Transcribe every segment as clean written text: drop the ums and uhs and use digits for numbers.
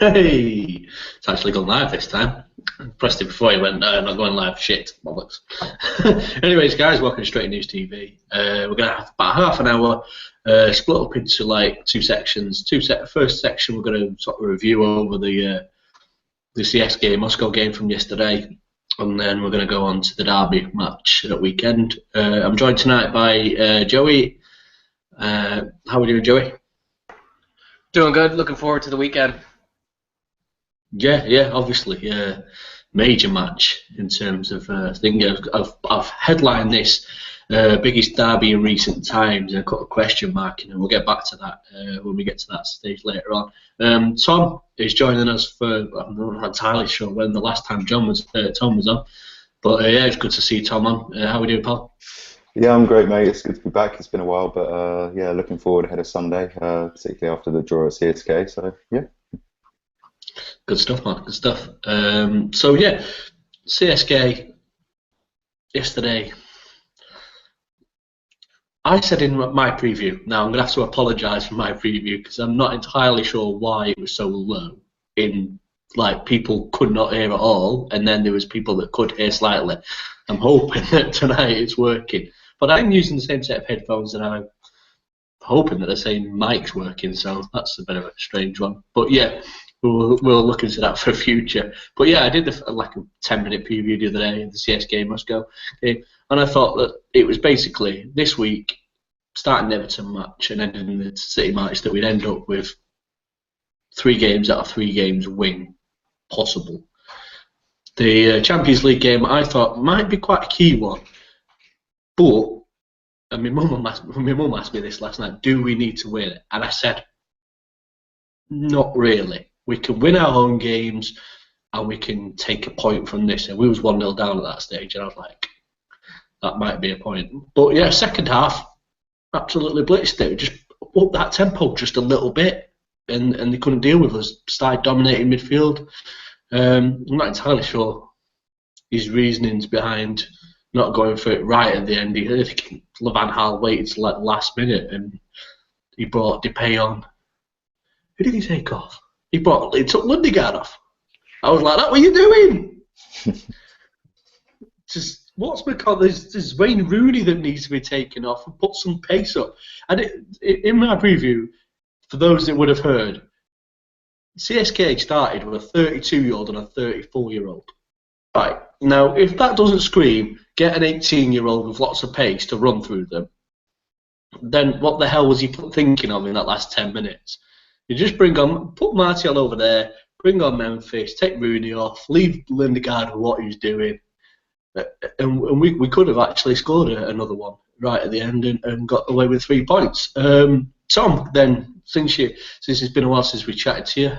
Hey, it's actually gone live this time. I pressed it before he went, not going live. Shit, bollocks. Anyways, guys, welcome to Straight News TV. We're going to have about half an hour split up into like two sections. First section, we're going to sort of review over the CSKA Moscow game from yesterday, and then we're going to go on to the derby match at weekend. I'm joined tonight by Joey. How are we doing, Joey? Doing good. Looking forward to the weekend. Yeah, obviously, major match in terms of thing. I've headlined this biggest derby in recent times, and I put a question mark, and we'll get back to that when we get to that stage later on. Tom is joining us for, I'm not entirely sure when the last time Tom was on, but yeah, it's good to see Tom on. How are we doing, pal? Yeah, I'm great, mate. It's good to be back. It's been a while, but yeah, looking forward ahead of Sunday, particularly after the draw at CSKA. So yeah. Good stuff, man. Good stuff. So yeah, CSKA yesterday. I said in my preview. Now I'm gonna have to apologise for my preview because I'm not entirely sure why it was so low. In like people could not hear at all, and then there was people that could hear slightly. I'm hoping that tonight it's working, but I'm using the same set of headphones, and I'm hoping that the same mic's working. So that's a bit of a strange one. But yeah. We'll look into that for future. But yeah, I did like a 10-minute preview the other day of the CSKA Moscow game, and I thought that it was basically this week, starting the Everton match and ending in the City match, that we'd end up with 3 games out of 3 games win possible. The Champions League game I thought might be quite a key one, but and my mum asked me this last night: do we need to win it? And I said, not really. We can win our home games and we can take a point from this. And we was 1-0 down at that stage, and I was like, that might be a point. But yeah, second half, absolutely blitzed it. Just up that tempo just a little bit, and they couldn't deal with us. Started dominating midfield. I'm not entirely sure his reasonings behind not going for it right at the end. Van Gaal waited till like the last minute, and he brought Depay on. Who did he take off? He took Lundegaard off. I was like, what are you doing? Just what's because there's Wayne Rooney that needs to be taken off and put some pace up. And in my preview, for those that would have heard, CSKA started with a 32-year-old and a 34-year-old. Right, now if that doesn't scream, get an 18-year-old with lots of pace to run through them, then what the hell was he thinking of in that last 10 minutes? You just put Martial over there, bring on Memphis, take Rooney off, leave Lindegaard with what he's doing, and we could have actually scored another one right at the end and got away with 3 points. Tom, then, since it's been a while since we chatted to you,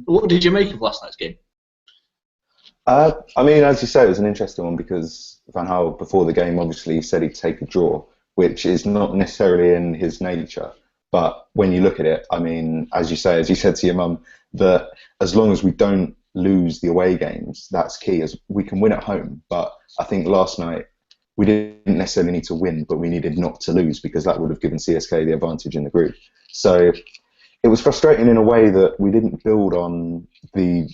what did you make of last night's game? I mean, as you say, it was an interesting one because Van Gaal, before the game, obviously said he'd take a draw, which is not necessarily in his nature. But when you look at it, I mean, as you say, as you said to your mum, that as long as we don't lose the away games, that's key. As we can win at home, but I think last night we didn't necessarily need to win, but we needed not to lose because that would have given CSKA the advantage in the group. So it was frustrating in a way that we didn't build on the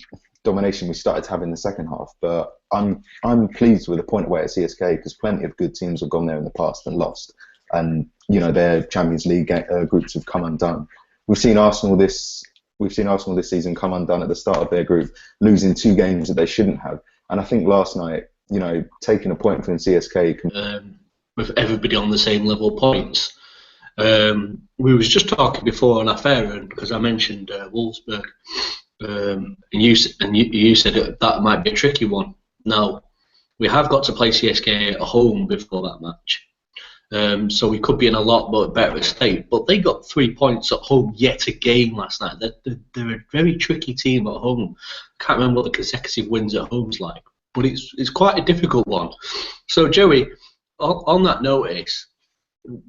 domination we started to have in the second half. But I'm pleased with the point away at CSKA because plenty of good teams have gone there in the past and lost. And you know their Champions League groups have come undone. We've seen Arsenal this season come undone at the start of their group, losing 2 games that they shouldn't have. And I think last night, you know, taking a point from CSKA with everybody on the same level points. We was just talking before on our fair because I mentioned Wolfsburg, and you said that might be a tricky one. Now we have got to play CSKA at home before that match. So we could be in a lot better state, but they got 3 points at home yet again last night. They're a very tricky team at home. Can't remember what the consecutive wins at home's like, but it's quite a difficult one. So Joey, on that notice,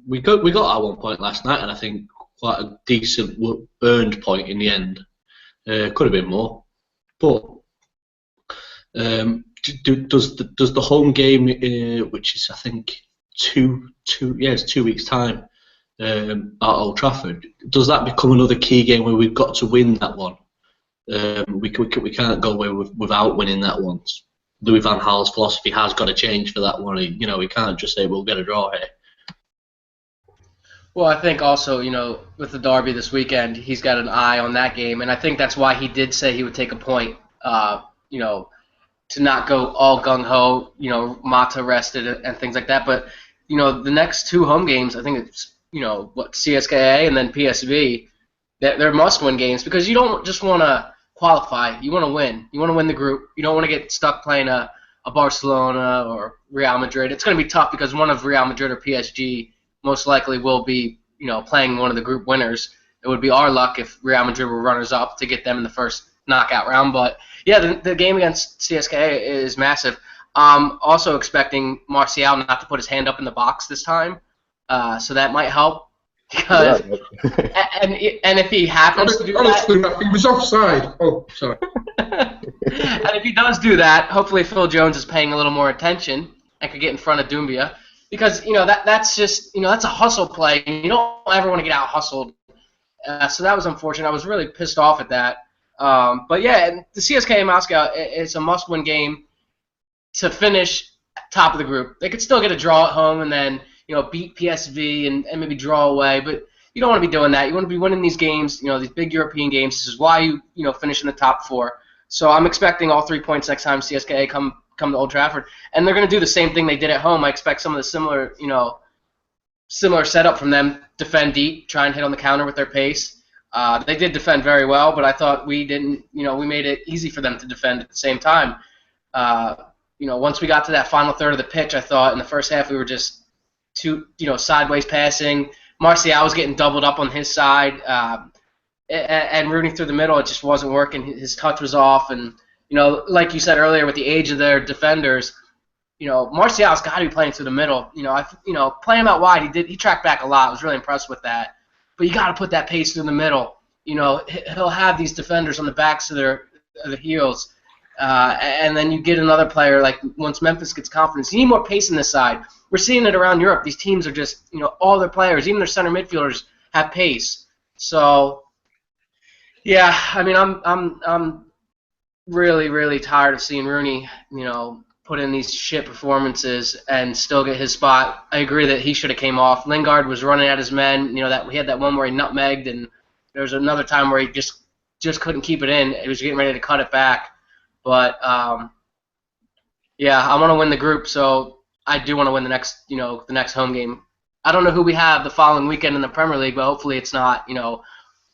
we got our 1 point last night, and I think quite a decent earned point in the end. Could have been more, but does the home game, which is I think. It's 2 weeks' time at Old Trafford. Does that become another key game where we've got to win that one? We can't go away without winning that once. Louis van Gaal's philosophy has got to change for that one. We can't just say we'll get a draw here. Well, I think also, with the derby this weekend, he's got an eye on that game, and I think that's why he did say he would take a point. To not go all gung ho, Mata rested and things like that. But the next 2 home games, I think it's CSKA and then PSV, they're must-win games because you don't just want to qualify, you want to win. You want to win the group. You don't want to get stuck playing a Barcelona or Real Madrid. It's going to be tough because one of Real Madrid or PSG most likely will be playing one of the group winners. It would be our luck if Real Madrid were runners-up to get them in the first knockout round. But yeah, the game against CSKA is massive. Also expecting Martial not to put his hand up in the box this time, so that might help. Because and if he happens to do that, he was offside. Oh, sorry. And if he does do that, hopefully Phil Jones is paying a little more attention and could get in front of Doumbia, because that's just that's a hustle play. You don't ever want to get out hustled. So that was unfortunate. I was really pissed off at that. But yeah, the CSKA Moscow, it's a must-win game to finish top of the group. They could still get a draw at home and then beat PSV and maybe draw away, but you don't want to be doing that. You want to be winning these games, these big European games. This is why you finish in the top 4. So I'm expecting all 3 points next time CSKA come to Old Trafford, and they're going to do the same thing they did at home. I expect some of the similar setup from them. Defend deep, try and hit on the counter with their pace. They did defend very well, but I thought we didn't. We made it easy for them to defend at the same time. Once we got to that final third of the pitch, I thought in the first half we were just too, sideways passing. Martial was getting doubled up on his side, and Rooney through the middle. It just wasn't working. His touch was off, and like you said earlier, with the age of their defenders, Martial's got to be playing through the middle. Playing him out wide, he tracked back a lot. I was really impressed with that. But you got to put that pace through the middle. He'll have these defenders on the backs of their heels, and then you get another player. Like once Memphis gets confidence, you need more pace in this side. We're seeing it around Europe. These teams are just, all their players, even their center midfielders, have pace. So, yeah, I mean, I'm really, really tired of seeing Rooney, put in these shit performances and still get his spot. I agree that he should have came off. Lingard was running at his men. That he had that one where he nutmegged, and there was another time where he just couldn't keep it in. He was getting ready to cut it back. But yeah, I want to win the group, so I do want to win the next home game. I don't know who we have the following weekend in the Premier League, but hopefully it's not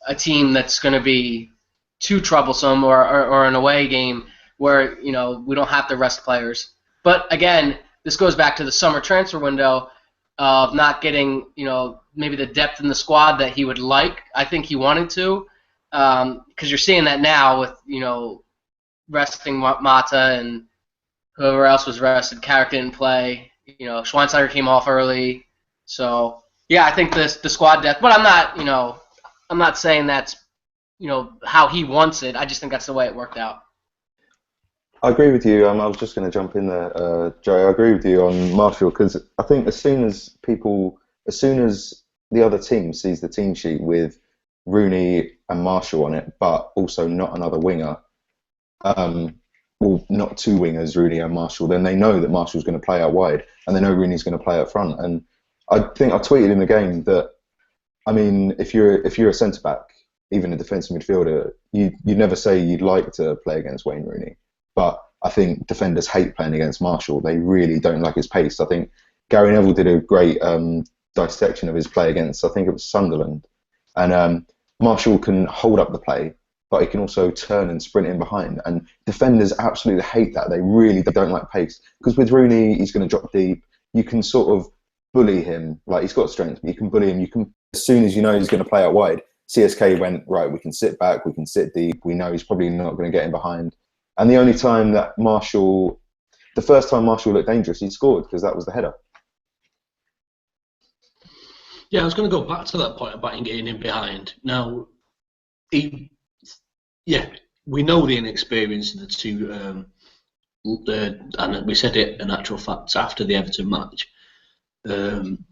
a team that's going to be too troublesome or an away game where we don't have to rest players. But again, this goes back to the summer transfer window of not getting maybe the depth in the squad that he would like. I think he wanted to, because you're seeing that now with resting Mata and whoever else was rested. Carrick didn't play. Schweinsteiger came off early. So yeah, I think the squad depth. But I'm not saying that's how he wants it. I just think that's the way it worked out. I agree with you. I was just going to jump in there, Joe. I agree with you on Martial, because I think as soon as the other team sees the team sheet with Rooney and Martial on it, but also not another winger, well, not 2 wingers, Rooney and Martial, then they know that Martial's going to play out wide, and they know Rooney's going to play up front. And I think I tweeted in the game that, I mean, if you're a centre back, even a defensive midfielder, you never say you'd like to play against Wayne Rooney. But I think defenders hate playing against Martial. They really don't like his pace. I think Gary Neville did a great dissection of his play against, I think it was Sunderland. And Martial can hold up the play, but he can also turn and sprint in behind. And defenders absolutely hate that. They really don't like pace. Because with Rooney, he's going to drop deep. You can sort of bully him. Like, he's got strength, but you can bully him. As soon as you know he's going to play out wide, CSK went, right, we can sit back, we can sit deep. We know he's probably not going to get in behind. And the only time that the first time Martial looked dangerous, he scored, because that was the header. Yeah, I was going to go back to that point about him getting in behind. Now, we know the inexperience of the two, and we said it in actual fact after the Everton match,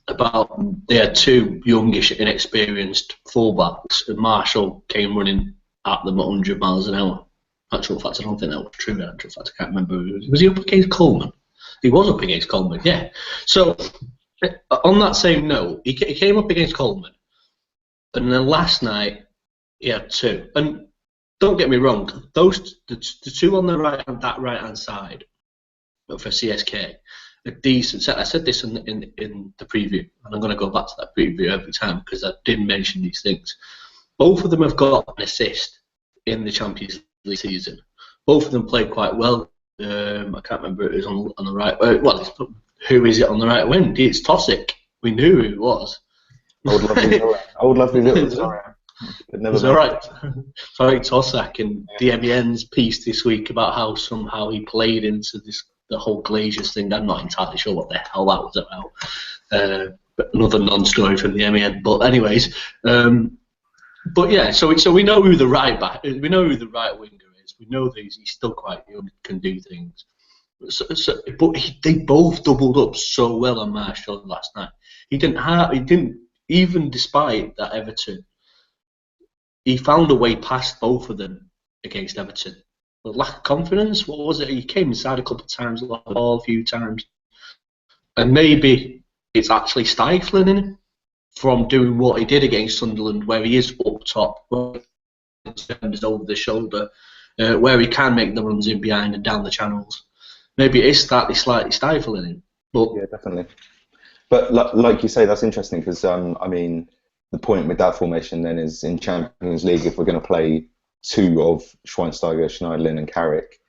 about they had 2 youngish, inexperienced fullbacks, and Martial came running at them at 100 miles an hour. Actual fact, I don't think that was true. Actual fact, I can't remember. Was he up against Coleman? He was up against Coleman, yeah. So, on that same note, he came up against Coleman, and then last night he had 2. And don't get me wrong, the 2 on the right hand side for CSK are decent. I said this in the preview, and I'm going to go back to that preview every time because I did mention these things. Both of them have got an assist in the Champions League season. Both of them played quite well. I can't remember who it was on the right. Well, who is it on the right wing? It's Tosic. We knew who it was. Old lovely little Zoran. It's all right. Sorry, Tosak and DMEN's piece this week about how somehow he played into the whole Glaziers thing. I'm not entirely sure what the hell that was about. But another non-story from the MEN. But anyways, but yeah. So we know who the right back. We know who the right winger is. We know that he's still quite young, can do things. But they both doubled up so well on Marshall last night. He didn't even despite that Everton. He found a way past both of them against Everton. But lack of confidence, what was it? He came inside a couple of times, lost the ball a few times. And maybe it's actually stifling him from doing what he did against Sunderland, where he is up top, where he over the shoulder, where he can make the runs in behind and down the channels. Maybe it is slightly stifling him. But yeah, definitely. But like you say, that's interesting because, I mean, the point with that formation then is in Champions League, if we're going to play 2 of Schweinsteiger, Schneiderlin and Carrick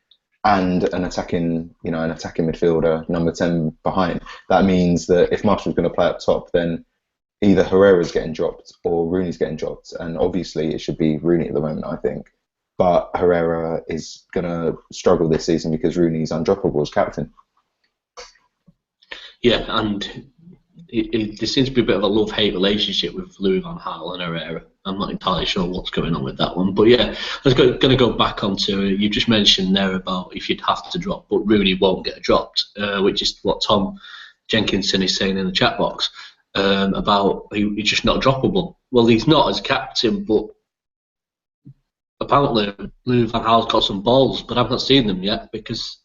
and an attacking midfielder, number 10 behind, that means that if Marshall's going to play up top, then either Herrera's getting dropped or Rooney's getting dropped. And obviously it should be Rooney at the moment, I think. But Herrera is going to struggle this season because Rooney's undroppable as captain. Yeah, and there seems to be a bit of a love-hate relationship with Louis van Gaal and Herrera. I'm not entirely sure what's going on with that one. But yeah, I was going to go back onto, you just mentioned there about if you'd have to drop, but Rooney won't get dropped, which is what Tom Jenkinson is saying in the chat box, about he's just not droppable. Well, he's not as captain, but apparently Louis van Gaal's got some balls, but I've not seen them yet because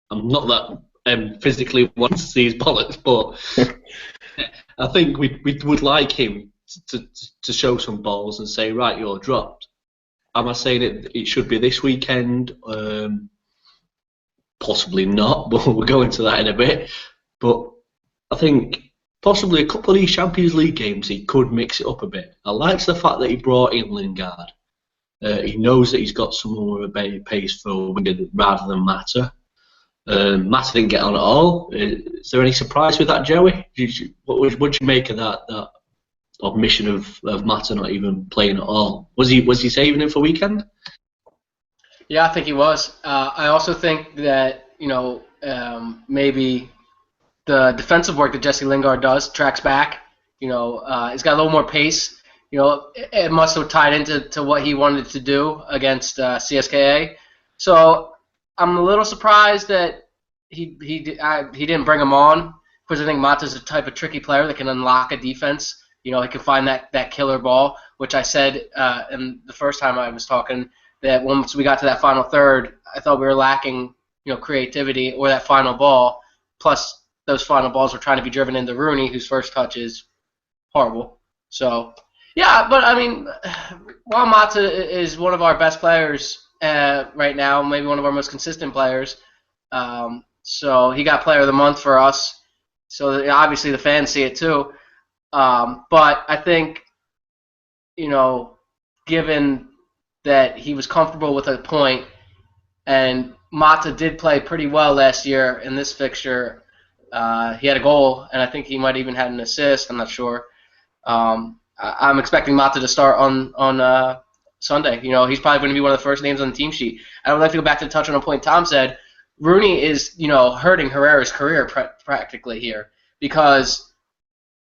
I'm not that physically want to see his bollocks, but I think we would like him to show some balls and say, right, you're dropped. Am I saying it should be this weekend? Possibly not, but we'll go into that in a bit. But I think possibly a couple of these Champions League games he could mix it up a bit. I like the fact that he brought in Lingard. He knows that he's got someone with a better pace for a winger rather than Mata. Mata didn't get on at all. Is there any surprise with that, Joey? What would you make of that omission of Mata not even playing at all? Was he saving him for weekend? Yeah, I think he was. I also think that maybe the defensive work that Jesse Lingard does tracks back. He's got a little more pace. It must have tied into what he wanted to do against CSKA. So I'm a little surprised that he didn't bring him on because I think Mata's a type of tricky player that can unlock a defense. He can find that killer ball, which I said in the first time I was talking that once we got to that final third, I thought we were lacking creativity or that final ball. Plus, those final balls were trying to be driven into Rooney, whose first touch is horrible. So, yeah, but I mean, while Mata is one of our best players right now, maybe one of our most consistent players, so he got Player of the Month for us. So obviously the fans see it too. But I think, given that he was comfortable with a point, and Mata did play pretty well last year in this fixture. He had a goal, and I think he might even had an assist. I'm not sure. I'm expecting Mata to start on Sunday. He's probably going to be one of the first names on the team sheet. I would like to go back to touch on a point Tom said. Rooney is, hurting Herrera's career practically here because,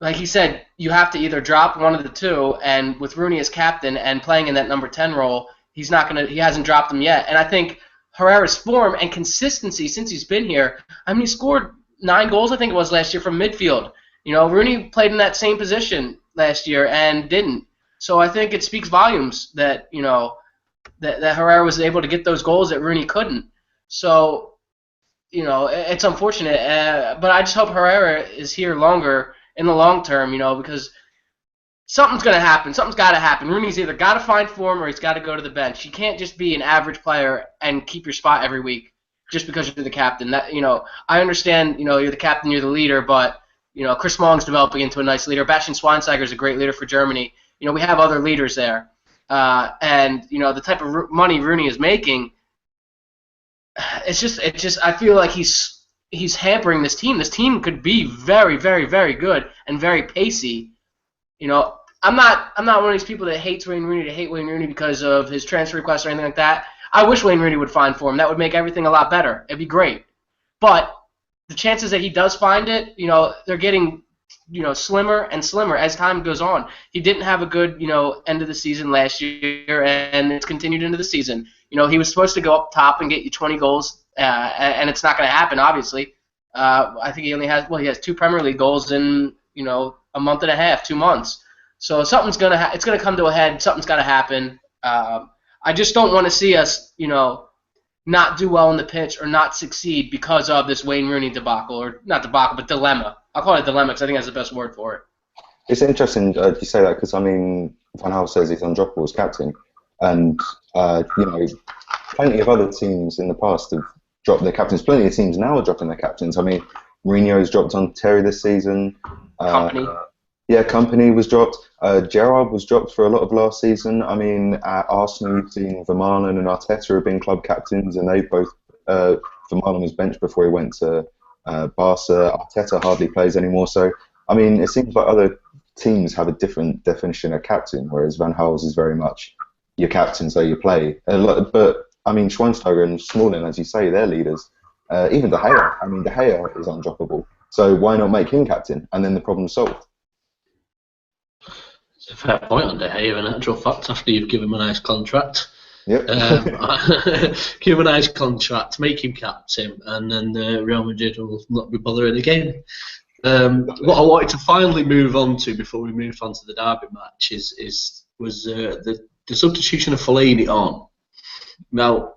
like he said, you have to either drop one of the two, and with Rooney as captain and playing in that number 10 role, he hasn't dropped him yet. And I think Herrera's form and consistency since he's been here, he scored 9 goals, I think it was, last year from midfield. Rooney played in that same position last year and didn't. So I think it speaks volumes that, that Herrera was able to get those goals that Rooney couldn't. So, it's unfortunate, but I just hope Herrera is here longer in the long term, because something's going to happen. Something's got to happen. Rooney's either got to find form or he's got to go to the bench. You can't just be an average player and keep your spot every week just because you're the captain. That I understand, you're the captain, you're the leader, but Chris Smalling's developing into a nice leader. Bastian Schweinsteiger is a great leader for Germany. We have other leaders there, and the type of money Rooney is making, it's just I feel like he's hampering this team. This team could be very, very, very good and very pacey. I'm not one of these people that hates Wayne Rooney because of his transfer request or anything like that. I wish Wayne Rooney would find form. That would make everything a lot better. It'd be great. But the chances that he does find it, they're getting, slimmer and slimmer as time goes on. He didn't have a good, end of the season last year, and it's continued into the season. He was supposed to go up top and get you 20 goals, and it's not going to happen, obviously. I think he has 2 Premier League goals in, a month and a half, 2 months. So something's it's gonna come to a head. Something's got to happen. I just don't want to see us, not do well on the pitch or not succeed because of this Wayne Rooney debacle, or not debacle, but dilemma. I'll call it dilemma because I think that's the best word for it. It's interesting you say that because, Van Gaal says he's undroppable as captain. And, plenty of other teams in the past have dropped their captains. Plenty of teams now are dropping their captains. Mourinho's dropped on Terry this season. Company. Yeah, Company was dropped. Gerrard was dropped for a lot of last season. At Arsenal, you've seen Vermaelen and Arteta have been club captains, and they both. Vermaelen was benched before he went to Barca. Arteta hardly plays anymore. So, it seems like other teams have a different definition of captain, whereas Van Gaal's is very much your captain, so you play. But Schweinsteiger and Smalling, as you say, they're leaders. Even De Gea. De Gea is undroppable. So why not make him captain, and then the problem's solved? It's a fair point on De Gea, in actual fact, after you've given him a nice contract. Yep. Give him a nice contract, make him captain, and then Real Madrid will not be bothering again. What I wanted to finally move on to before we move on to the derby match was the substitution of Fellaini on. Now,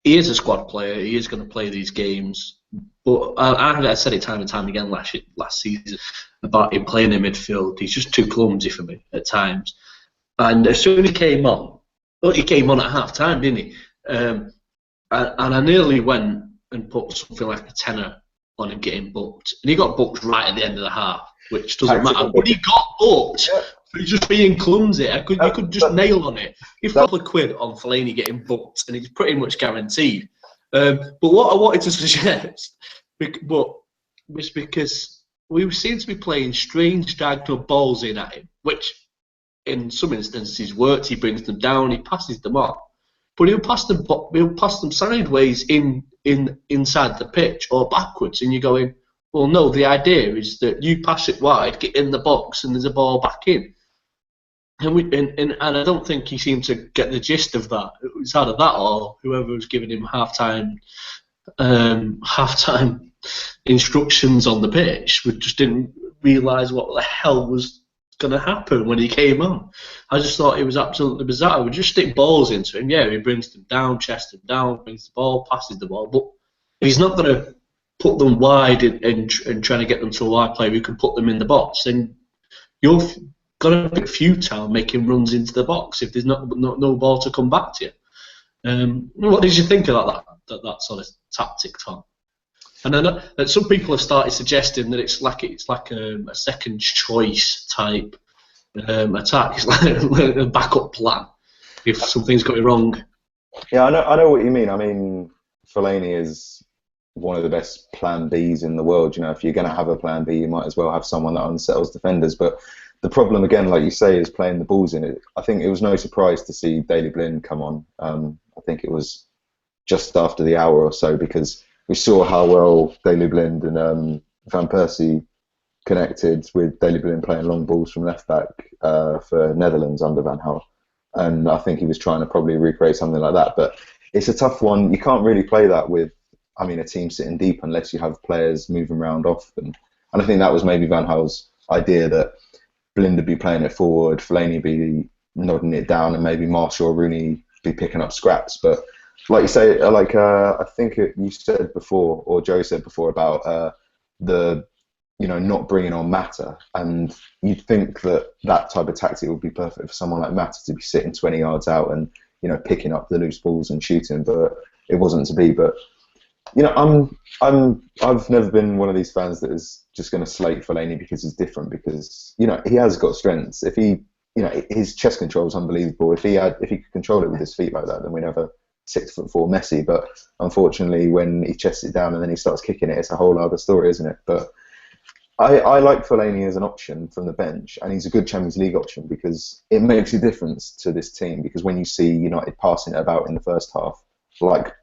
he is a squad player. He is going to play these games. But I said it time and time again last season about him playing in midfield. He's just too clumsy for me at times. And as soon as he came on at half time, didn't he? And I nearly went and put something like a tenner on him getting booked. And he got booked right at the end of the half, which doesn't matter. But he got booked for just being clumsy. You could just nail on it. Give a couple of quid on Fellaini getting booked, and he's pretty much guaranteed. But what I wanted to suggest was because we seem to be playing strange diagonal balls in at him, which in some instances works. He brings them down, he passes them on, but he'll pass them sideways inside the pitch or backwards, and you're going, well, no. The idea is that you pass it wide, get in the box, and there's a ball back in. And I don't think he seemed to get the gist of that. It was either that or whoever was giving him halftime instructions on the pitch just didn't realise what the hell was going to happen when he came on. I just thought it was absolutely bizarre. We just stick balls into him. Yeah, he brings them down, chests them down, brings the ball, passes the ball. But if he's not going to put them wide and trying to get them to a wide player who can put them in the box, then you're going to be futile making runs into the box if there's no ball to come back to you. What did you think of that sort of tactic, Tom? And I know that some people have started suggesting that it's like a second choice type attack. It's like a backup plan if something's going wrong. Yeah, I know what you mean. Fellaini is one of the best plan Bs in the world. If you're going to have a plan B, you might as well have someone that unsettles defenders. But the problem, again, like you say, is playing the balls in it. I think it was no surprise to see Daley Blind come on. I think it was just after the hour or so, because we saw how well Daley Blind and Van Persie connected, with Daley Blind playing long balls from left back for Netherlands under Van Gaal. And I think he was trying to probably recreate something like that. But it's a tough one. You can't really play that with, a team sitting deep unless you have players moving around often. And I think that was maybe Van Gaal's idea, that Blind would be playing it forward, Fellaini be nodding it down, and maybe Martial or Rooney be picking up scraps. But like you say, I think you said before, or Joe said before about the not bringing on Mata, and you'd think that type of tactic would be perfect for someone like Mata to be sitting 20 yards out and picking up the loose balls and shooting, but it wasn't to be. But I've never been one of these fans that is just going to slate Fellaini because he's different, because he has got strengths. If he his chest control is unbelievable. If he could control it with his feet like that, then we'd have a 6'4" Messi. But unfortunately, when he chests it down and then he starts kicking it, it's a whole other story, isn't it? But I like Fellaini as an option from the bench, and he's a good Champions League option because it makes a difference to this team. Because when you see United passing it about in the first half, like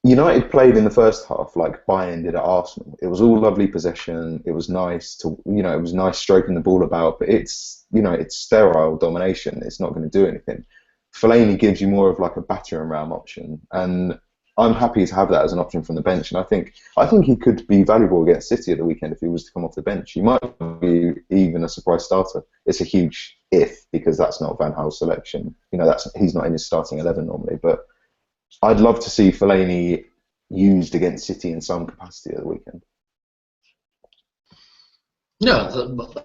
United played in the first half like Bayern did at Arsenal. It was all lovely possession. It was nice to, it was nice stroking the ball about, but it's sterile domination. It's not going to do anything. Fellaini gives you more of like a battering ram option, and I'm happy to have that as an option from the bench. And I think he could be valuable against City at the weekend if he was to come off the bench. He might be even a surprise starter. It's a huge if, because that's not Van Gaal's selection. He's not in his starting 11 normally, but I'd love to see Fellaini used against City in some capacity at the weekend. No,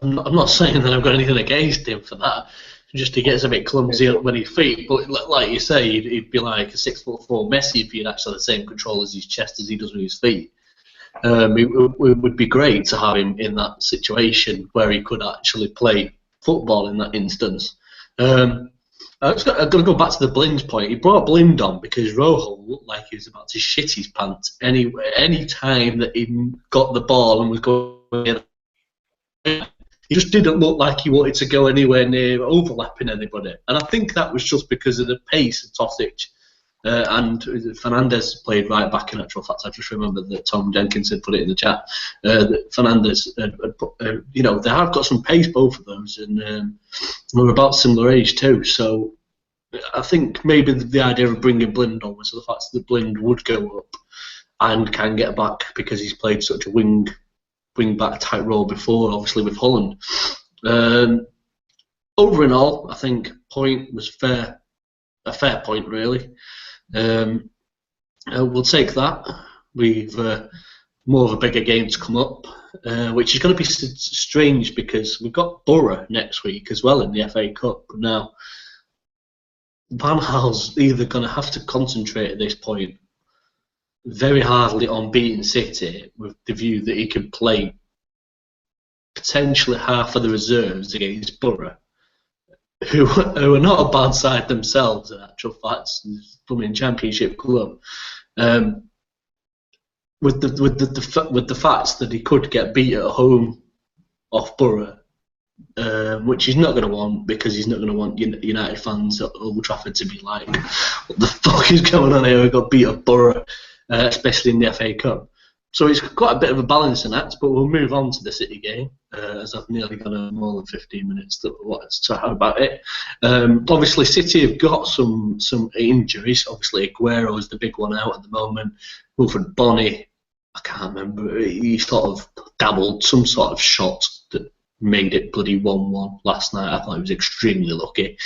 I'm not saying that I've got anything against him for that. Just he gets a bit clumsy when he feet, but like you say, he'd be like a 6'4" Messi if he had actually the same control as his chest as he does with his feet. It would be great to have him in that situation where he could actually play football in that instance. I'm going to go back to the Blind point. He brought Blind on because Rojo looked like he was about to shit his pants any time that he got the ball and was going. He just didn't look like he wanted to go anywhere near overlapping anybody. And I think that was just because of the pace of Tosic. And Fernandez played right back, in actual fact. I just remember that Tom Jenkins had put it in the chat. That Fernandez, they have got some pace, both of those, and we're about similar age too. So I think maybe the idea of bringing Blind on was the fact that Blind would go up and can get back because he's played such a wing back type role before, obviously with Holland. Over and all, I think point was a fair point really. We'll take that. We've more of a bigger game to come up, which is going to be strange because we've got Borough next week as well in the FA Cup. Now, Van Gaal's either going to have to concentrate at this point very hardly on beating City with the view that he can play potentially half of the reserves against Borough, who are not a bad side themselves in actual fact, from a Championship club. With the fact that he could get beat at home off Borough, which he's not going to want, because he's not going to want United fans at Old Trafford to be like, what the fuck is going on here? We got beat at Borough. Especially in the FA Cup. So it's got a bit of a balancing act, but we'll move on to the City game, as I've nearly got more than 15 minutes to talk about it. Obviously, City have got some injuries. Obviously, Aguero is the big one out at the moment. Wilfred Bonney, I can't remember, he sort of dabbled some sort of shot that made it bloody 1-1 last night. I thought he was extremely lucky.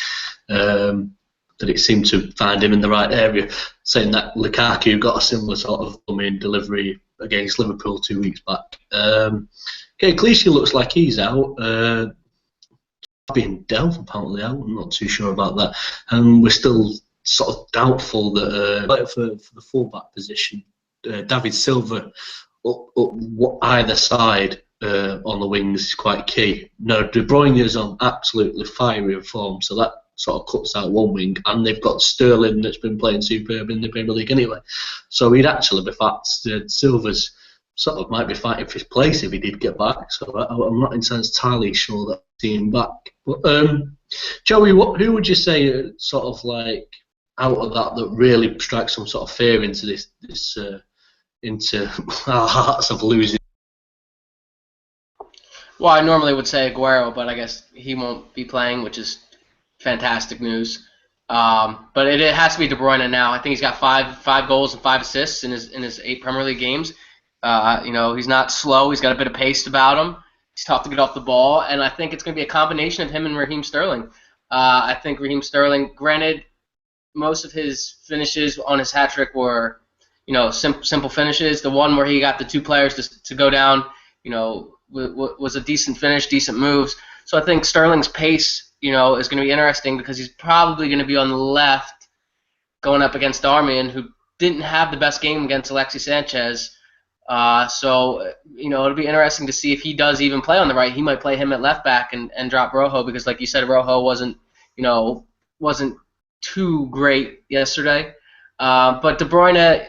That it seemed to find him in the right area, saying that Lukaku got a similar sort of delivery against Liverpool 2 weeks back. Clichy looks like he's out. Being Delph apparently out, I'm not too sure about that. And we're still sort of doubtful that for the fullback position, David Silva up either side on the wings is quite key. No, De Bruyne is on absolutely fiery form, so that sort of cuts out one wing, and they've got Sterling that's been playing superb in the Premier League anyway. So he'd actually be fact Silva's sort of might be fighting for his place if he did get back. So I'm not entirely sure that I'll see him back. But Joey, who would you say sort of like out of that really strikes some sort of fear into this into our hearts of losing? Well, I normally would say Aguero, but I guess he won't be playing, which is fantastic news. But it has to be De Bruyne now. I think he's got five goals and 5 assists in his 8 Premier League games. He's not slow. He's got a bit of pace about him. He's tough to get off the ball, and I think it's going to be a combination of him and Raheem Sterling. I think Raheem Sterling, granted, most of his finishes on his hat trick were, simple finishes. The one where he got the two players to go down, was a decent finish, decent moves. So I think Sterling's pace, is going to be interesting because he's probably going to be on the left going up against Darmian, who didn't have the best game against Alexis Sanchez. So it'll be interesting to see if he does even play on the right. He might play him at left back and drop Rojo because, like you said, Rojo wasn't too great yesterday. But De Bruyne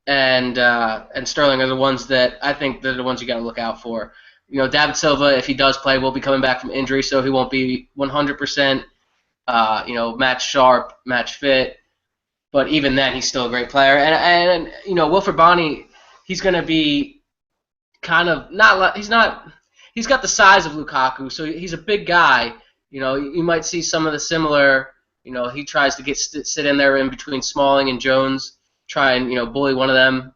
and Sterling are the ones that I think they're the ones you got to look out for. David Silva, if he does play, will be coming back from injury, so he won't be 100%, match sharp, match fit. But even then, he's still a great player. And Wilfried Bony, he's going to be kind of he's got the size of Lukaku, so he's a big guy. You might see some of the similar, he tries to sit in there in between Smalling and Jones, try and, bully one of them,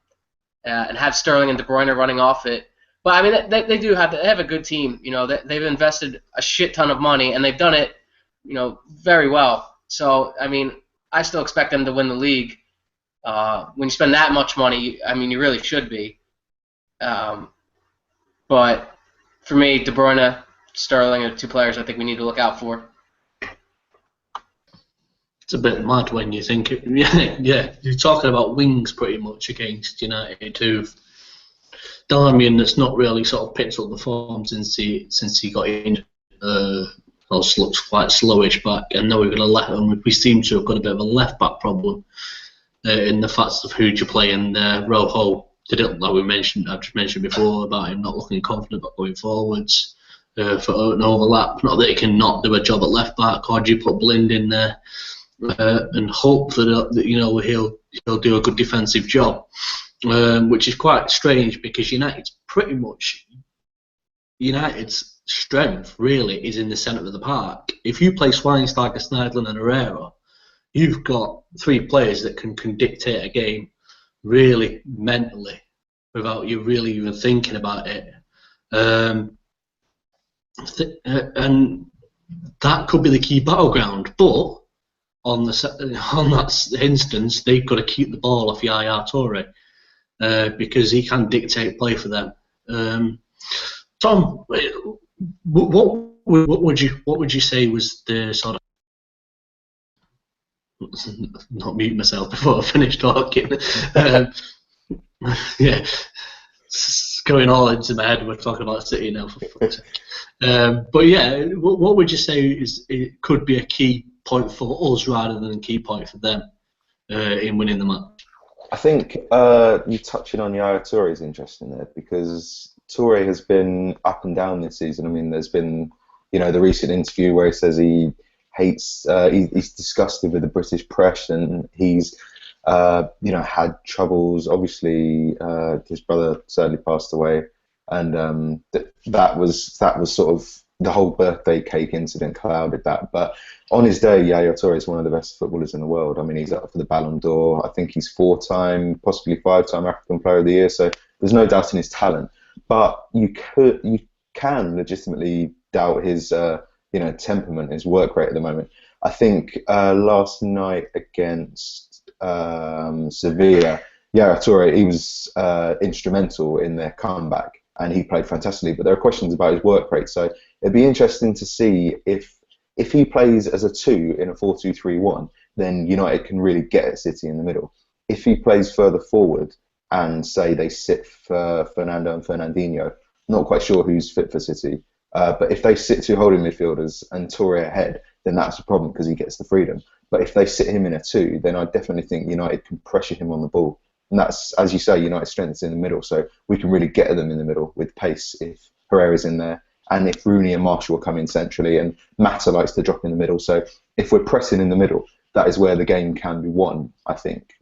and have Sterling and De Bruyne running off it. But, I mean, they have a good team. They've invested a shit ton of money, and they've done it, very well. So, I mean, I still expect them to win the league. When you spend that much money, I mean, you really should be. But for me, De Bruyne, Sterling are two players I think we need to look out for. It's a bit mad when you think it. Yeah, you're talking about wings pretty much against United, who Darmian that's not really sort of picked up the form since he got in. Also looks quite slowish back, and now we're going to let him. We seem to have got a bit of a left back problem in the fact of who you play, and Rojo didn't, like I've just mentioned before about him not looking confident about going forwards for an overlap. Not that he can not do a job at left back, or do you put Blind in there and hope that he'll do a good defensive job, which is quite strange because United's strength really is in the centre of the park. If you play Schweinsteiger, Schneidlin and Herrera, you've got three players that can dictate a game really mentally without you really even thinking about it. And that could be the key battleground. But on that instance, they've got to keep the ball off Yaya Toure because he can dictate play for them. Tom, what would you say was the sort of not mute myself before I finish talking? Yeah, it's going all into my head. We're talking about City now, for fuck's sake. But yeah, what would you say it could be a key point for us rather than a key point for them in winning the match? I think you touching on Yaya Toure is interesting there because Toure has been up and down this season. I mean, there's been the recent interview where he says he hates, he's disgusted with the British press, and he's had troubles. Obviously, his brother sadly passed away, and that was sort of the whole birthday cake incident clouded that. But on his day, Yaya Toure is one of the best footballers in the world. I mean, he's up for the Ballon d'Or. I think he's 4-time, possibly 5-time African Player of the Year. So there's no doubt in his talent. But you can legitimately doubt his temperament, his work rate at the moment. I think last night against Sevilla, Yaya Toure, he was instrumental in their comeback and he played fantastically. But there are questions about his work rate, so it'd be interesting to see if he plays as a 2 in a 4-2-3-1, then United can really get at City in the middle. If he plays further forward and say they sit for Fernando and Fernandinho, not quite sure who's fit for City, but if they sit 2 holding midfielders and Toure ahead, then that's a problem because he gets the freedom. But if they sit him in a 2, then I definitely think United can pressure him on the ball. And that's, as you say, United's strength is in the middle, so we can really get at them in the middle with pace if Herrera's in there, and if Rooney and Marshall will come in centrally, and Mata likes to drop in the middle. So if we're pressing in the middle, that is where the game can be won, I think.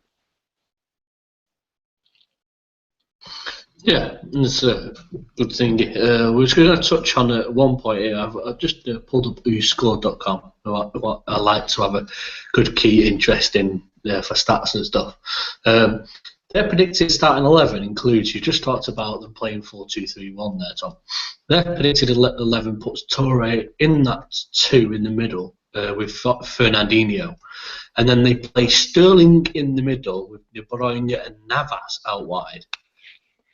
Yeah, it's a good thing. We're just going to touch on at one point here. I've just pulled up whoscored.com. I like to have a good key interest in for stats and stuff. Their predicted starting 11 includes, you just talked about them playing 4-2-3-1 there, Tom. Their predicted 11 puts Toure in that 2 in the middle, with Fernandinho, and then they play Sterling in the middle with De Bruyne and Navas out wide.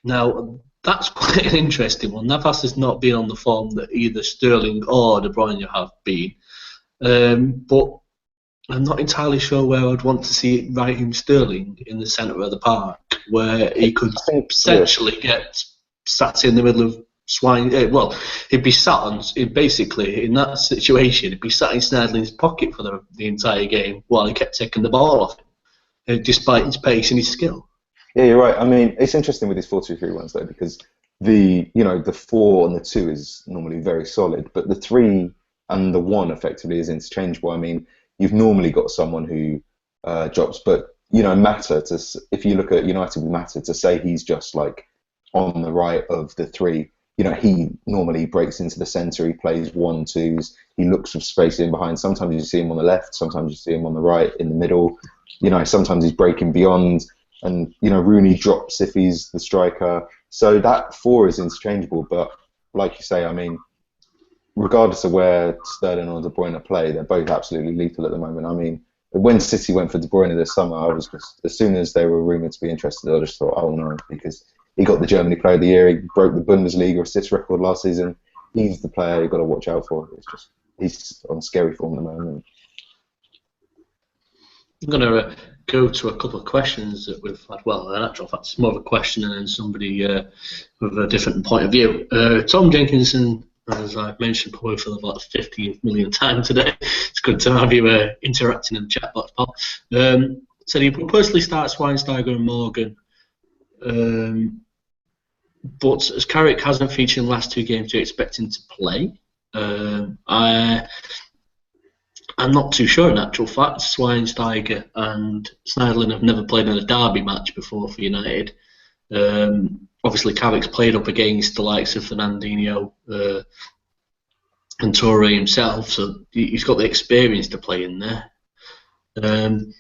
Now, that's quite an interesting one. Navas has not been on the form that either Sterling or De Bruyne have been, but I'm not entirely sure where I'd want to see Raheem Sterling in the centre of the park, where he could potentially get sat in the middle of he'd be sat on, basically, in that situation, he'd be sat in Sneijderlin's pocket for the entire game while he kept taking the ball off him, despite his pace and his skill. Yeah, you're right. I mean, it's interesting with these 4-2-3 ones though, because the 4 and the 2 is normally very solid, but the 3 and the 1 effectively is interchangeable. I mean, you've normally got someone who drops, but if you look at United with Mata, to say he's just like on the right of the 3, he normally breaks into the centre, he plays 1-2s, he looks for space in behind. Sometimes you see him on the left, sometimes you see him on the right, in the middle. Sometimes he's breaking beyond, and Rooney drops if he's the striker. So that 4 is interchangeable, but like you say, I mean, regardless of where Sterling or De Bruyne play, they're both absolutely lethal at the moment. I mean, when City went for De Bruyne this summer, I was just, as soon as they were rumoured to be interested, I just thought, oh no, because he got the Germany Player of the Year, he broke the Bundesliga assist record last season. He's the player you've got to watch out for. It's just, he's on scary form at the moment. I'm going to go to a couple of questions that we've had. Well, in actual fact, it's more of a question and then somebody with a different point of view. Tom Jenkinson, as I've mentioned probably for about 50 million times today, it's good to have you interacting in the chat box, pal. Said he would personally start Schweinsteiger and Morgan, but as Carrick hasn't featured in the last 2 games, do you expect him to play? I'm not too sure in actual fact. Schweinsteiger and Sneijderlin have never played in a derby match before for United. Obviously, Carrick's played up against the likes of Fernandinho and Toure himself, so he's got the experience to play in there. And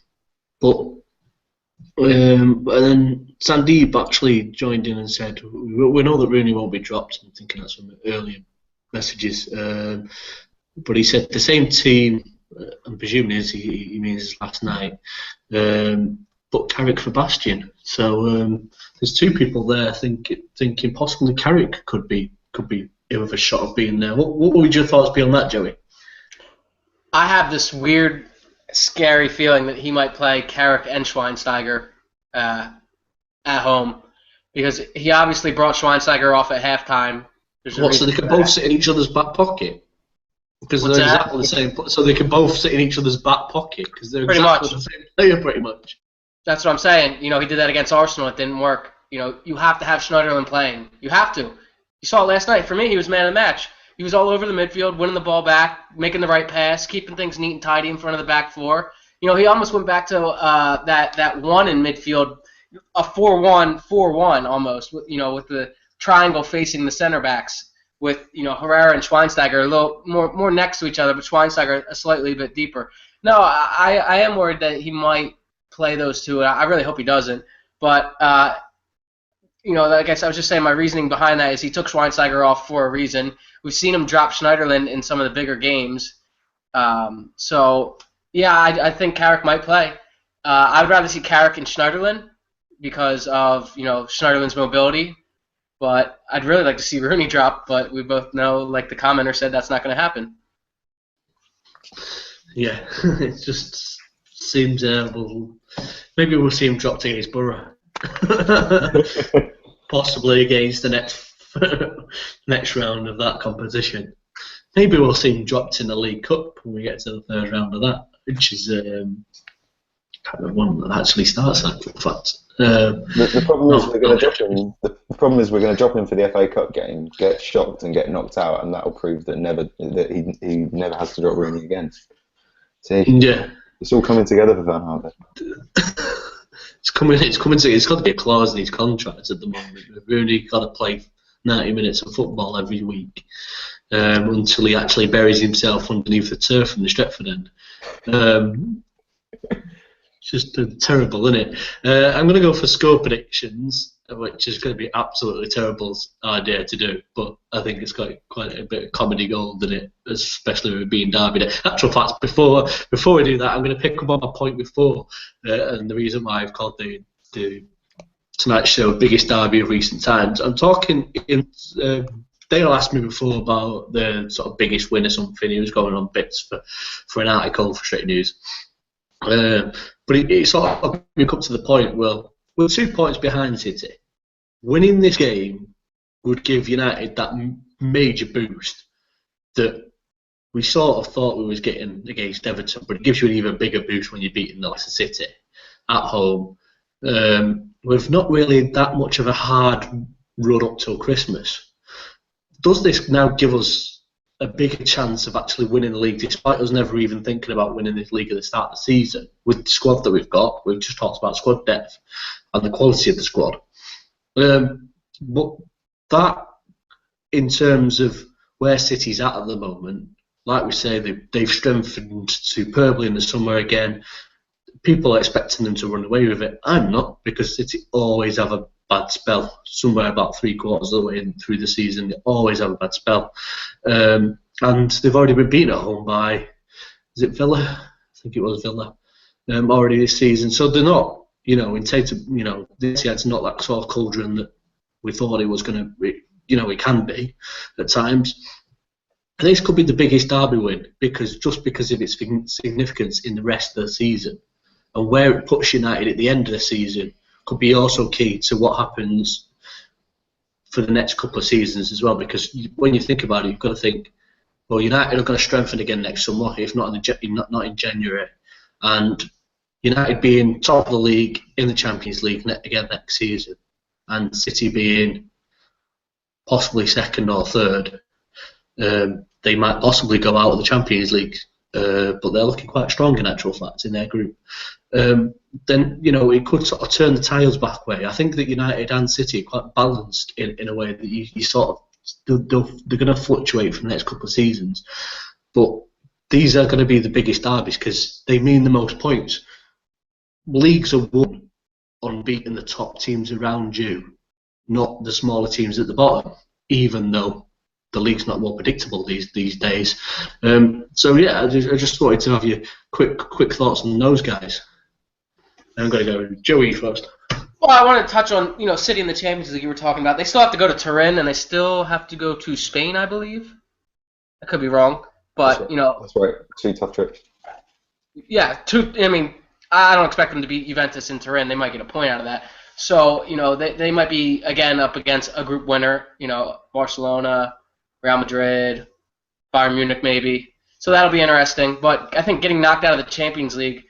then Sandeep actually joined in and said, we know that Rooney won't be dropped. I'm thinking that's from earlier messages. But he said the same team, I'm presuming he means last night, but Carrick for Bastion. So there's 2 people there thinking possibly Carrick could be with a shot of being there. What would your thoughts be on that, Joey? I have this weird, scary feeling that he might play Carrick and Schweinsteiger at home, because he obviously brought Schweinsteiger off at halftime. So they could both sit in each other's back pocket? Because they're exactly the same. So they can both sit in each other's back pocket because they're exactly the same player, pretty much. That's what I'm saying. He did that against Arsenal. It didn't work. You have to have Schneiderlin playing. You have to. You saw it last night. For me, he was man of the match. He was all over the midfield, winning the ball back, making the right pass, keeping things neat and tidy in front of the back 4. He almost went back to that 1 in midfield, a 4-1 almost. With the triangle facing the center backs, with Herrera and Schweinsteiger a little more next to each other, but Schweinsteiger a slightly bit deeper. No, I am worried that he might play those 2. I really hope he doesn't. But I guess I was just saying my reasoning behind that is he took Schweinsteiger off for a reason. We've seen him drop Schneiderlin in some of the bigger games. So yeah, I think Carrick might play. I'd rather see Carrick and Schneiderlin because of Schneiderlin's mobility. But I'd really like to see Rooney drop, but we both know, like the commenter said, that's not going to happen. Yeah, it just seems maybe we'll see him dropped against Borough. Possibly against the next round of that competition. Maybe we'll see him dropped in the League Cup when we get to the 3rd round of that, which is kind of one that actually starts that, in fact. The problem is we're going to drop him. The problem is we're going to drop him for the FA Cup game, get shocked and get knocked out, and that will prove that he never has to drop Rooney again. See, yeah, it's all coming together for Van Gaal. It's coming together. It's got to be a clause in his contract at the moment. Rooney got to play 90 minutes of football every week until he actually buries himself underneath the turf in the Stretford end. Just terrible, isn't it? I'm going to go for score predictions. which is going to be absolutely terrible idea to do. But I think it's got quite a bit of comedy gold in it, especially with it being Derby Day. Actual facts, before we do that, I'm going to pick up on my point before, and the reason why I've called the tonight's show biggest derby of recent times. I'm talking in. Dale asked me before about the sort of biggest win or something. He was going on bits for an article for Straight News. But it sort of come to the point, well, we're 2 points behind City. Winning this game would give United that major boost that we sort of thought we was getting against Everton, but it gives you an even bigger boost when you're beating Leicester City at home. With not really that much of a hard run up till Christmas. Does this now give us a bigger chance of actually winning the league, despite us never even thinking about winning this league at the start of the season? With the squad that we've got, we've just talked about squad depth and the quality of the squad. But that, in terms of where City's at the moment, like we say, they've strengthened superbly in the summer again. People are expecting them to run away with it. I'm not, because City always have a bad spell. Somewhere about 3/4 of the way through the season, they always have a bad spell. And they've already been beaten at home by, is it Villa? I think it was Villa. Already this season. So they're not, this year's not that sort of cauldron that we thought it was going to be. It can be at times. And this could be the biggest derby win because of its significance in the rest of the season. And where it puts United at the end of the season could be also key to what happens for the next couple of seasons as well. Because when you think about it, you've got to think, well, United are going to strengthen again next summer, if not in January. And United being top of the league in the Champions League again next season, and City being possibly second or third, they might possibly go out of the Champions League. But they're looking quite strong in actual fact in their group. Then it could sort of turn the tiles back way. I think that United and City are quite balanced in a way that you sort of they're going to fluctuate for the next couple of seasons. But these are going to be the biggest derbies because they mean the most points. Leagues are won on beating the top teams around you, not the smaller teams at the bottom. Even though the league's not more predictable these days. So yeah, I just wanted to have your quick thoughts on those guys. I'm going to go with Joey first. Well, I want to touch on City in the Champions League you were talking about. They still have to go to Turin and they still have to go to Spain, I believe. I could be wrong, but that's right. 2 tough trips. Yeah, 2. I mean, I don't expect them to beat Juventus in Turin. They might get a point out of that. So they might be again up against a group winner. Barcelona, Real Madrid, Bayern Munich maybe. So that'll be interesting. But I think getting knocked out of the Champions League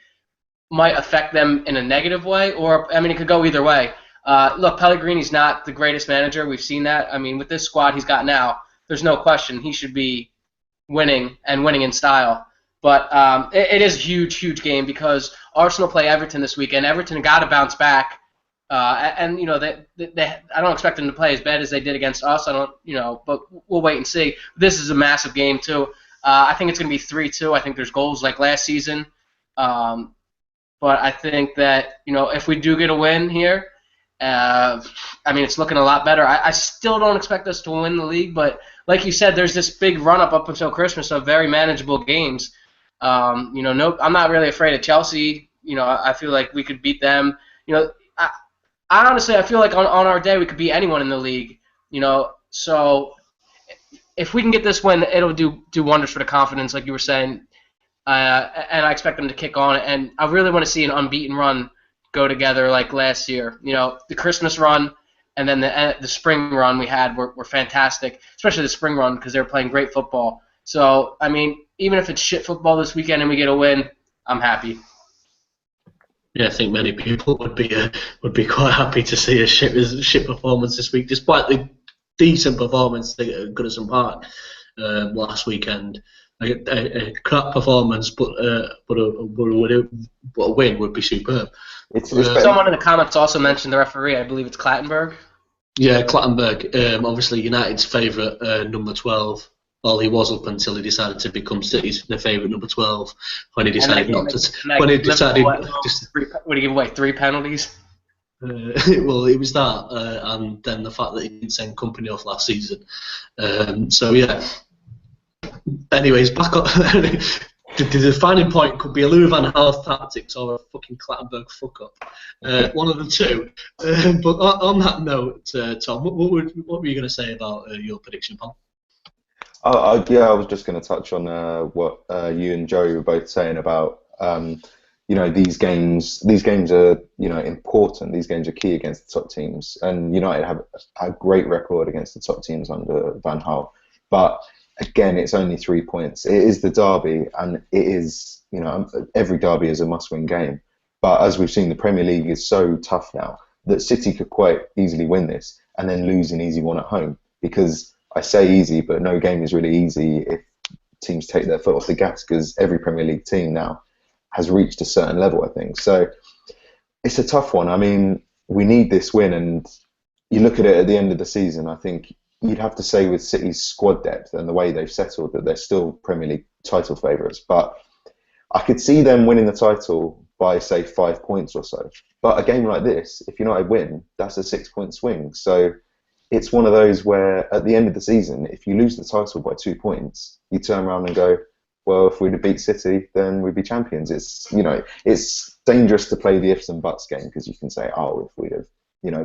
might affect them in a negative way, or it could go either way. Look, Pellegrini's not the greatest manager. We've seen that. I mean, with this squad he's got now, there's no question he should be winning and winning in style. But it is a huge game because Arsenal play Everton this weekend. Everton got to bounce back. I don't expect them to play as bad as they did against us. But we'll wait and see. This is a massive game too. I think it's going to be 3-2. I think there's goals like last season. But I think that if we do get a win here, it's looking a lot better. I still don't expect us to win the league, but like you said, there's this big run up until Christmas of very manageable games. I'm not really afraid of Chelsea. I feel like we could beat them. I honestly feel like on our day we could beat anyone in the league. So if we can get this win, it'll do wonders for the confidence, like you were saying. And I expect them to kick on, and I really want to see an unbeaten run go together like last year. The Christmas run and then the spring run we had were fantastic, especially the spring run because they were playing great football. So even if it's shit football this weekend and we get a win, I'm happy. Yeah, I think many people would be quite happy to see a shit performance this week, despite the decent performance they got at Goodison Park last weekend. A crap performance, but a win would be superb. Someone in the comments also mentioned the referee. I believe it's Clattenburg. Yeah, Clattenburg. Obviously, United's favourite number 12. Well, he was up until he decided to become City's favourite number 12 when he decided not to. When he decided, would he give away 3 penalties? Well, it was that, and then the fact that he didn't send company off last season. So yeah. Anyways, back up. The defining point could be a Louis van Gaal tactics or a fucking Clattenburg fuck up. One of the two. But on that note, Tom, what were you going to say about your prediction, pal? Yeah, I was just going to touch on what you and Joey were both saying about these games. These games are important. These games are key against the top teams, and United have a great record against the top teams under Van Gaal. But again, it's only 3 points. It is the derby, and it is every derby is a must-win game. But as we've seen, the Premier League is so tough now that City could quite easily win this and then lose an easy one at home. Because I say easy, but no game is really easy if teams take their foot off the gas, because every Premier League team now has reached a certain level, I think. So it's a tough one. I mean, we need this win, and you look at it at the end of the season, I think you'd have to say with City's squad depth and the way they've settled that they're still Premier League title favourites. But I could see them winning the title by, say, 5 points or so. But a game like this, if United win, that's a 6-point swing. So it's one of those where at the end of the season, if you lose the title by 2 points, you turn around and go, well, if we'd have beat City, then we'd be champions. It's it's dangerous to play the ifs and buts game, because you can say, oh, if we'd have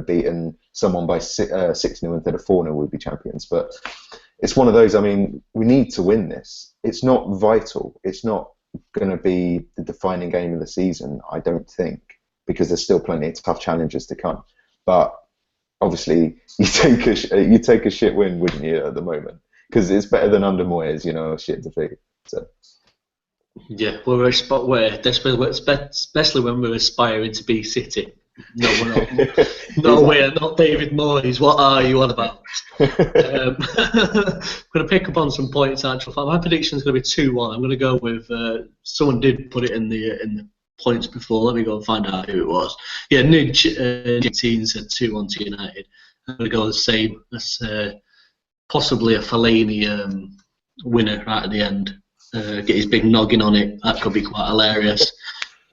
beaten someone by 6-0 instead of 4-0, we'd be champions. But it's one of those. I mean, we need to win this. It's not vital. It's not going to be the defining game of the season, I don't think, because there's still plenty of tough challenges to come. But obviously, you take a shit win, wouldn't you, at the moment? Because it's better than under Moyes, a shit defeat. So. Yeah, we're a spot where, especially when we're aspiring to be City. No, we're not. No, we're not David Moyes. What are you on about? I'm going to pick up on some points. Actually, my prediction is going to be 2-1. I'm going to go with someone did put it in the points before. Let me go and find out who it was. Yeah, Nidge 18 said 2-1 to United. I'm going to go the same. That's possibly a Fellaini winner right at the end. Get his big noggin on it. That could be quite hilarious.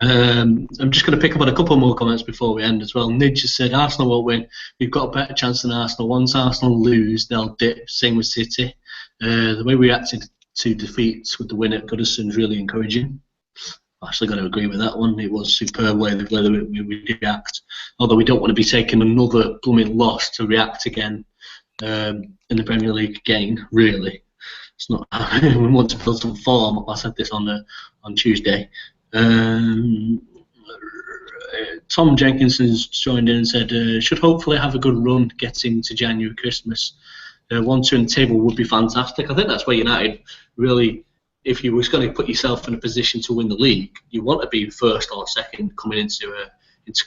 I'm just going to pick up on a couple more comments before we end as well. Nidge just said Arsenal won't win. We've got a better chance than Arsenal. Once Arsenal lose, they'll dip. Same with City. The way we reacted to defeats with the win at Goodison's really encouraging. I'm actually going to agree with that one. It was superb way we react. Although we don't want to be taking another blooming loss to react again in the Premier League again. Really, it's not. We want to build some form. I said this on Tuesday. Tom Jenkinson's joined in and said should hopefully have a good run getting to January Christmas. 1-2 in the table would be fantastic. I think that's where United really, if you was going to put yourself in a position to win the league, you want to be first or second coming into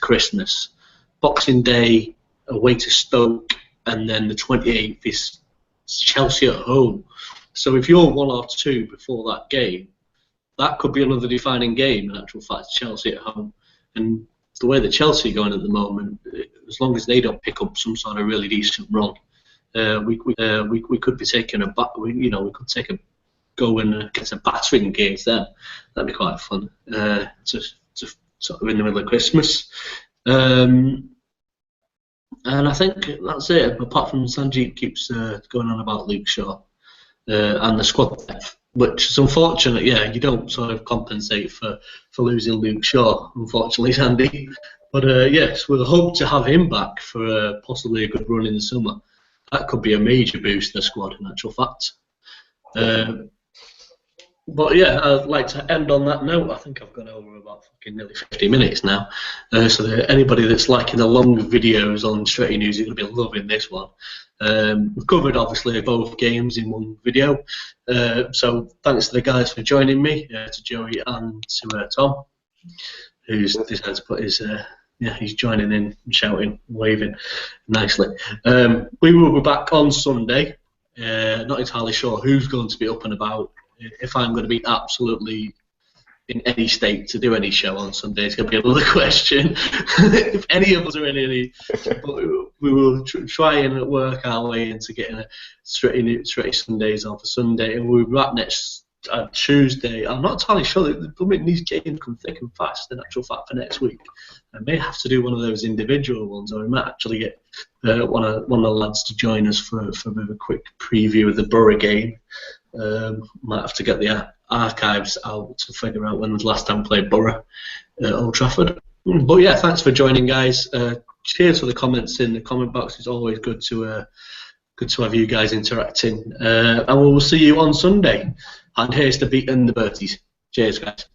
Christmas. Boxing Day away to Stoke, and then the 28th is Chelsea at home. So if you're 1 or 2 before that game, that could be another defining game. In actual fact, Chelsea at home, and the way that Chelsea are going at the moment, as long as they don't pick up some sort of really decent run, we could be taking we could take a go and get a battering against them. That'd be quite fun. To sort of in the middle of Christmas, and I think that's it. Apart from Sanjeet keeps going on about Luke Shaw and the squad depth, which is unfortunate. Yeah, you don't sort of compensate for losing Luke Shaw, unfortunately, Sandy. But yes, we'll hope to have him back for possibly a good run in the summer. That could be a major boost in the squad, in actual fact. But yeah, I'd like to end on that note. I think I've gone over about fucking nearly 50 minutes now. So that anybody that's liking the long videos on Stretty News is going to be loving this one. We've covered obviously both games in one video. So thanks to the guys for joining me, to Joey and to Tom, who's decided to put his he's joining in, shouting, waving nicely. We will be back on Sunday. Not entirely sure who's going to be up and about. If I'm going to be absolutely in any state to do any show on Sunday, it's going to be another question. If any of us are in any, but we will try and work our way into getting a straight Sundays on for Sunday, and we'll be back next Tuesday. I'm not entirely sure. These games come thick and fast, in actual fact, for next week. I may have to do one of those individual ones, or I might actually get one of the lads to join us for a bit of a quick preview of the Borough game. Might have to get the archives out to figure out when was the last time we played Borough at Old Trafford. But yeah, thanks for joining, guys. Cheers for the comments in the comment box. It's always good to have you guys interacting. And we'll see you on Sunday. And here's to beating the Berties. Cheers, guys.